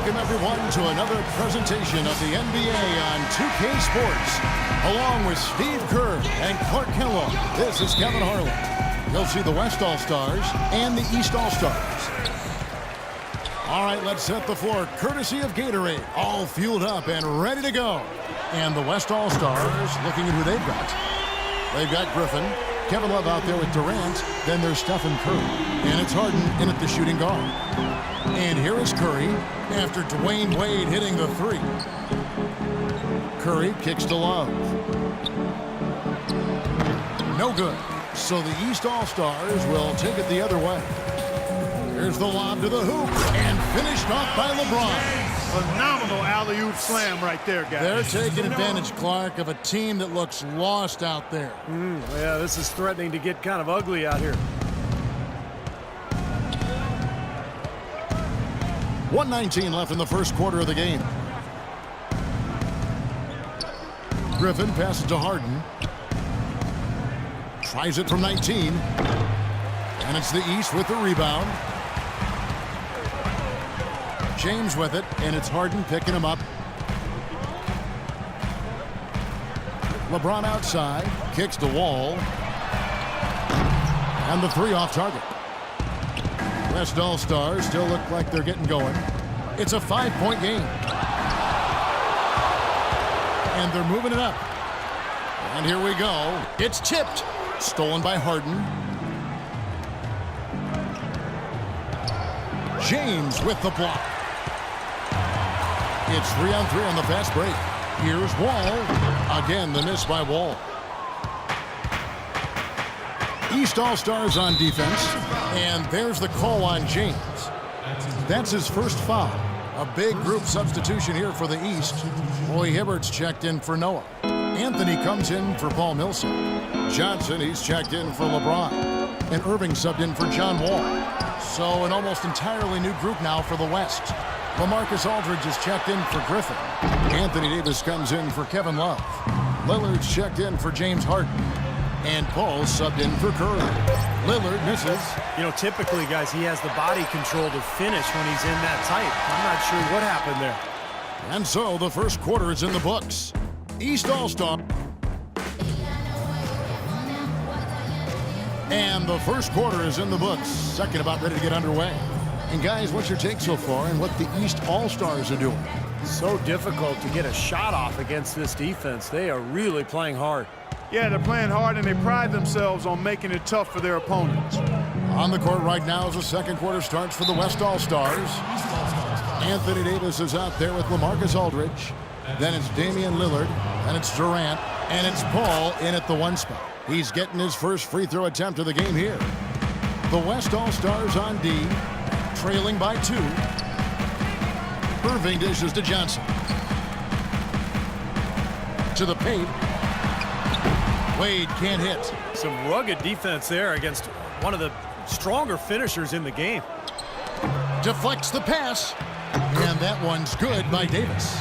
Welcome, everyone, to another presentation of the NBA on 2K Sports. Along with Steve Kerr and Clark Kellogg, this is Kevin Harlan. You'll see the West All-Stars and the East All-Stars. All right, let's set the floor, courtesy of Gatorade. All fueled up and ready to go. And the West All-Stars looking at who they've got. They've got Griffin, Kevin Love out there with Durant. Then there's Stephen Curry. And it's Harden in at the shooting guard. And here is Curry after Dwayne Wade hitting the three. Curry kicks to Love. No good. So the East All-Stars will take it the other way. Here's the lob to the hoop and finished off by LeBron. Phenomenal alley-oop slam right there, guys. They're taking advantage, Clark, of a team that looks lost out there. Yeah, this is threatening to get kind of ugly out here. 1:19 left in the first quarter of the game. Griffin passes to Harden. Tries it from 19. And it's the East with the rebound. James with it, and it's Harden picking him up. LeBron outside, kicks to Wall. And the three off target. West All-Stars still look like they're getting going. It's a 5-point game. And they're moving it up. And here we go. It's tipped. Stolen by Harden. James with the block. It's 3-on-3 on the fast break. Here's Wall. Again, the miss by Wall. East All-Stars on defense. And there's the call on James. That's his first foul. A big group substitution here for the East. Roy Hibbert's checked in for Noah. Anthony comes in for Paul Millsap. Johnson, he's checked in for LeBron. And Irving subbed in for John Wall. So an almost entirely new group now for the West. LaMarcus Aldridge is checked in for Griffin. Anthony Davis comes in for Kevin Love. Lillard's checked in for James Harden. And Paul's subbed in for Curry. Lillard misses. You know, typically, guys, he has the body control to finish when he's in that tight. I'm not sure what happened there. And so the first quarter is in the books. East All-Star. And the first quarter is in the books. Second about ready to get underway. And guys, what's your take so far on what the East All-Stars are doing? So difficult to get a shot off against this defense. They are really playing hard. Yeah, they're playing hard, and they pride themselves on making it tough for their opponents. On the court right now as the second quarter starts for the West All-Stars. Anthony Davis is out there with LaMarcus Aldridge. Then it's Damian Lillard, and it's Durant, and it's Paul in at the one spot. He's getting his first free throw attempt of the game here. The West All-Stars on D, trailing by 2. Irving dishes to Johnson. To the paint. Wade can't hit. Some rugged defense there against one of the stronger finishers in the game. Deflects the pass. And that one's good by Davis.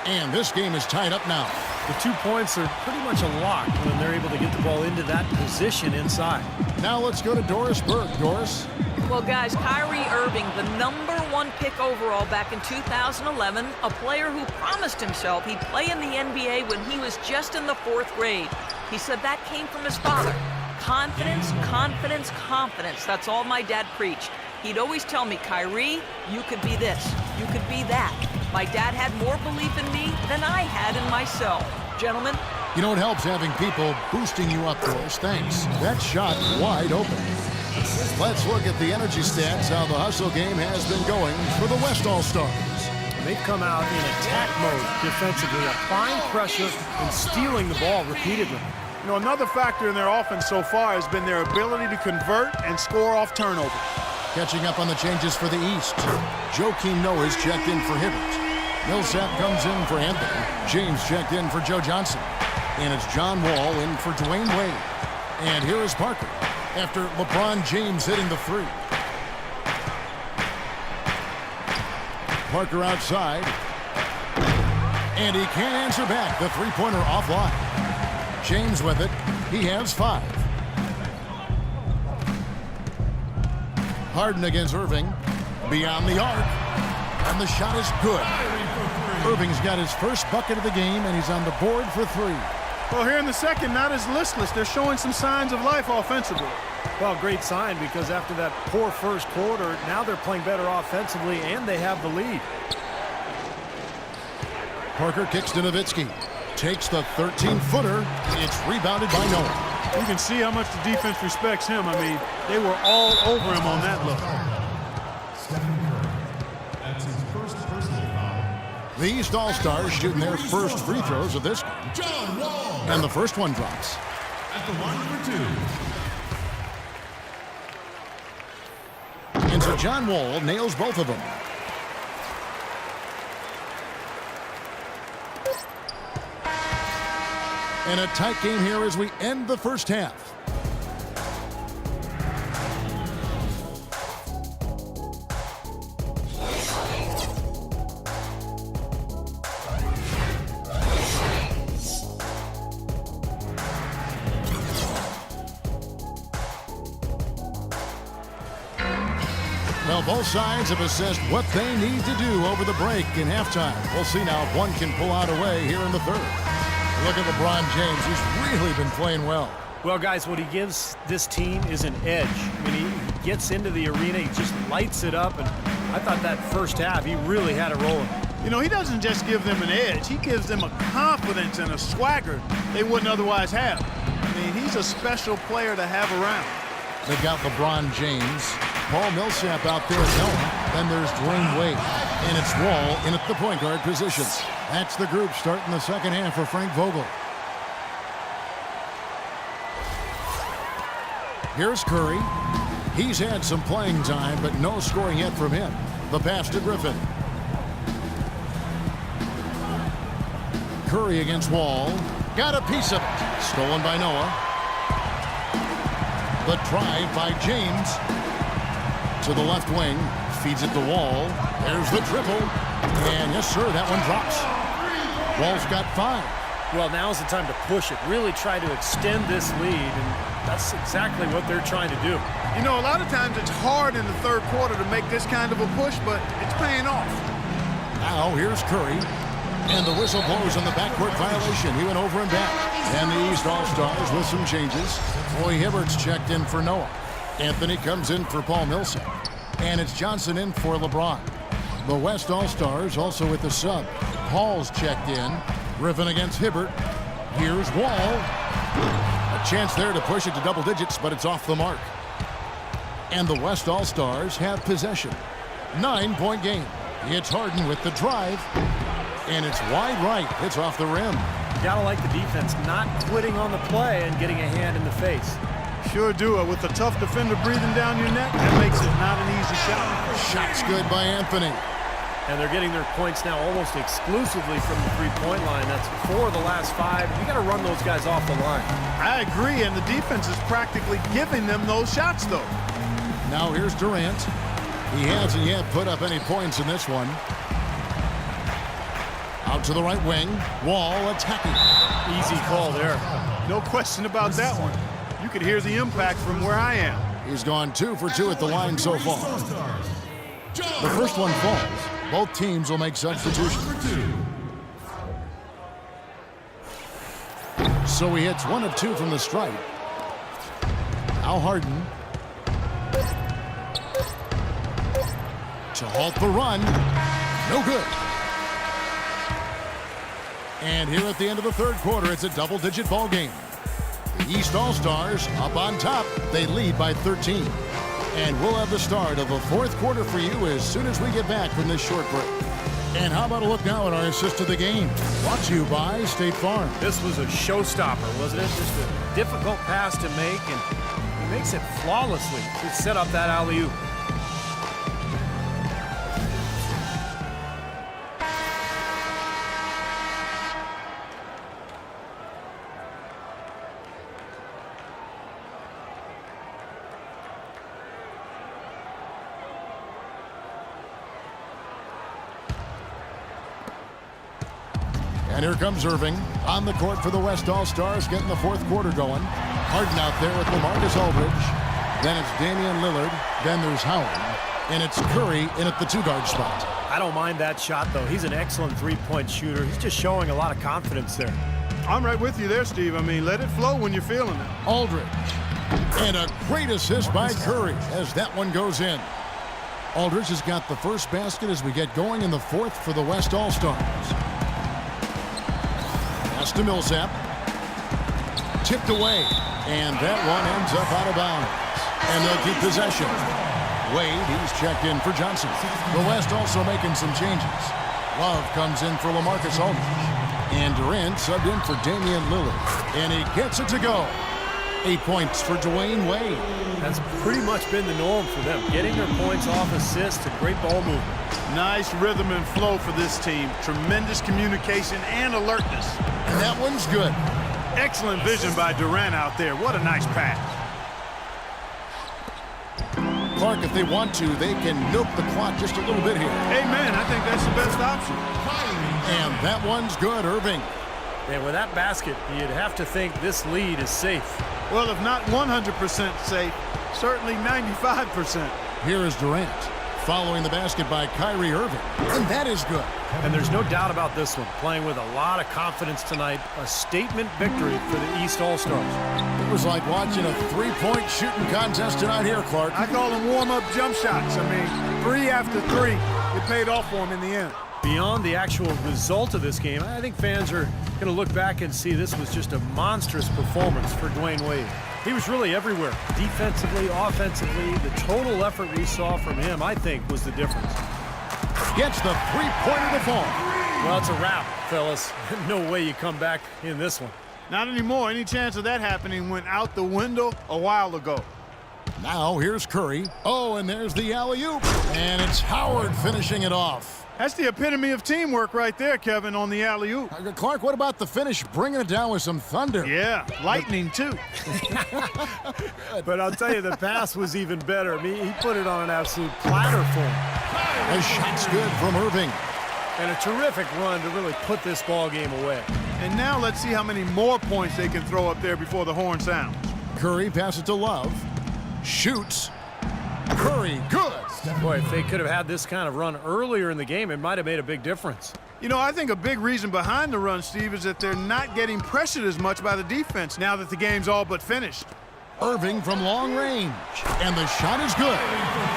And this game is tied up now. The 2 points are pretty much a lock when they're able to get the ball into that position inside. Now let's go to Doris Burke. Doris? Well, guys, Kyrie Irving, the #1 pick overall back in 2011, a player who promised himself he'd play in the NBA when he was just in the 4th grade. He said that came from his father. Confidence, confidence, confidence. That's all my dad preached. He'd always tell me, Kyrie, you could be this, you could be that. My dad had more belief in me than I had in myself. Gentlemen. You know, it helps having people boosting you up, Doris. Thanks. That shot wide open. Let's look at the energy stats, how the hustle game has been going for the West All-Stars. They've come out in attack mode defensively, applying pressure and stealing the ball repeatedly. You know, another factor in their offense so far has been their ability to convert and score off turnover. Catching up on the changes for the East. Joakim Noah's checked in for Hibbert. Millsap comes in for Anthony. James checked in for Joe Johnson. And it's John Wall in for Dwayne Wade. And here is Parker after LeBron James hitting the three. Parker outside. And he can't answer back. The three-pointer offline. James with it. He has 5. Harden against Irving. Beyond the arc. And the shot is good. Irving's got his first bucket of the game, and he's on the board for 3. Well, here in the second, not as listless. They're showing some signs of life offensively. Well, great sign, because after that poor first quarter, now they're playing better offensively, and they have the lead. Parker kicks to Nowitzki. Takes the 13-footer. It's rebounded by Noah. You can see how much the defense respects him. I mean, they were all over him on that look. That's his first personal foul. The East All-Stars shooting their first free throws of this game. John Wall And the first one drops. at the line for 2. And so John Wall nails both of them. And a tight game here as we end the first half. Well, both sides have assessed what they need to do over the break in halftime. We'll see now if one can pull out a way here in the third. Look at LeBron James. He's really been playing well. Well, guys, what he gives this team is an edge. When he gets into the arena, he just lights it up. And I thought that first half, he really had it rolling. You know, he doesn't just give them an edge. He gives them a confidence and a swagger they wouldn't otherwise have. I mean, he's a special player to have around. They've got LeBron James, Paul Millsap out there at Noah. Then there's Dwayne Wade. And it's Wall in at the point guard position. That's the group starting the second half for Frank Vogel. Here's Curry. He's had some playing time, but no scoring yet from him. The pass to Griffin. Curry against Wall. Got a piece of it. Stolen by Noah. The drive by James. To the left wing. Feeds it to Wall. There's the triple. And yes, sir, that one drops. Wall's got 5. Well, now's the time to push it. Really try to extend this lead, and that's exactly what they're trying to do. You know, a lot of times it's hard in the third quarter to make this kind of a push, but it's paying off. Now here's Curry. And the whistle blows on the backcourt violation. He went over and back. And the East All-Stars with some changes. Roy Hibbert's checked in for Noah. Anthony comes in for Paul Millsap. And it's Johnson in for LeBron. The West All-Stars also with the sub. Paul's checked in. Griffin against Hibbert. Here's Wall. A chance there to push it to double digits, but it's off the mark. And the West All-Stars have possession. 9-point game. It's Harden with the drive. And it's wide right. It's off the rim. You gotta like the defense not quitting on the play and getting a hand in the face. Sure do it. With a tough defender breathing down your neck, that makes it not an easy shot. Shot's good by Anthony. And they're getting their points now almost exclusively from the three-point line. That's 4 of the last 5. You got to run those guys off the line. I agree, and the defense is practically giving them those shots, though. Now here's Durant. He hasn't yet put up any points in this one. Out to the right wing. Wall attacking. Easy call there. No question about that one. You could hear the impact from where I am. He's gone 2 for 2 at the line so far. The first one falls. Both teams will make substitutions. So he hits 1 of 2 from the stripe. Now Harden. To halt the run. No good. And here at the end of the third quarter, it's a double-digit ball game. The East All-Stars up on top. They lead by 13. And we'll have the start of the fourth quarter for you as soon as we get back from this short break. And how about a look now at our assist of the game? Brought to you by State Farm. This was a showstopper, wasn't it? Just a difficult pass to make, and he makes it flawlessly to set up that alley-oop. And here comes Irving on the court for the West All-Stars, getting the fourth quarter going. Harden out there with LaMarcus Aldridge. Then it's Damian Lillard. Then there's Howard. And it's Curry in at the 2-guard spot. I don't mind that shot, though. He's an excellent three-point shooter. He's just showing a lot of confidence there. I'm right with you there, Steve. I mean, let it flow when you're feeling it. Aldridge. And a great assist by Curry as that one goes in. Aldridge has got the first basket as we get going in the fourth for the West All-Stars. Pass to Millsap. Tipped away. And that one ends up out of bounds. And they'll keep possession. Wade, he's checked in for Johnson. The West also making some changes. Love comes in for LaMarcus Aldridge. And Durant subbed in for Damian Lillard. And he gets it to go. 8 points for Dwayne Wade. That's pretty much been the norm for them. Getting their points off assists and great ball movement. Nice rhythm and flow for this team. Tremendous communication and alertness. And that one's good. Excellent vision by Durant out there. What a nice pass. Clark, if they want to, they can milk the clock just a little bit here. Amen. I think that's the best option. And that one's good, Irving. And with that basket, you'd have to think this lead is safe. Well, if not 100% safe, certainly 95%. Here is Durant, following the basket by Kyrie Irving. And that is good. And there's no doubt about this one. Playing with a lot of confidence tonight. A statement victory for the East All-Stars. It was like watching a three-point shooting contest tonight here, Clark. I call them warm-up jump shots. I mean, 3 after 3. It paid off for him in the end. Beyond the actual result of this game, I think fans are going to look back and see this was just a monstrous performance for Dwayne Wade. He was really everywhere. Defensively, offensively, the total effort we saw from him, I think, was the difference. Gets the three-pointer to fall. Well, it's a wrap, fellas. No way you come back in this one. Not anymore. Any chance of that happening went out the window a while ago. Now here's Curry. Oh, and there's the alley-oop. And it's Howard finishing it off. That's the epitome of teamwork right there, Kevin, on the alley-oop. Clark, what about the finish? Bringing it down with some thunder. Yeah, lightning, too. But I'll tell you, the pass was even better. I mean, he put it on an absolute platter for him. A shot's good from Irving. And a terrific run to really put this ball game away. And now let's see how many more points they can throw up there before the horn sounds. Curry passes to Love. Shoots. Curry, good. Boy, if they could have had this kind of run earlier in the game, it might have made a big difference. You know, I think a big reason behind the run, Steve, is that they're not getting pressured as much by the defense now that the game's all but finished. Irving from long range. And the shot is good.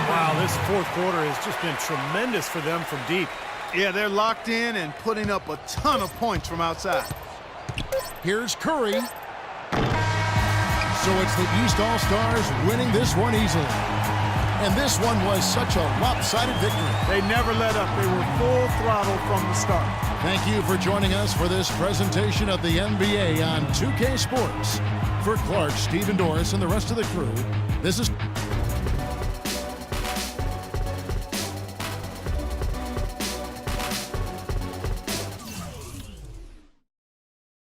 Wow, this fourth quarter has just been tremendous for them from deep. Yeah, they're locked in and putting up a ton of points from outside. Here's Curry. So it's the East All-Stars winning this one easily. And this one was such a lopsided victory. They never let up. They were full throttle from the start. Thank you for joining us for this presentation of the NBA on 2K Sports. For Clark, Steve, and Doris, and the rest of the crew, this is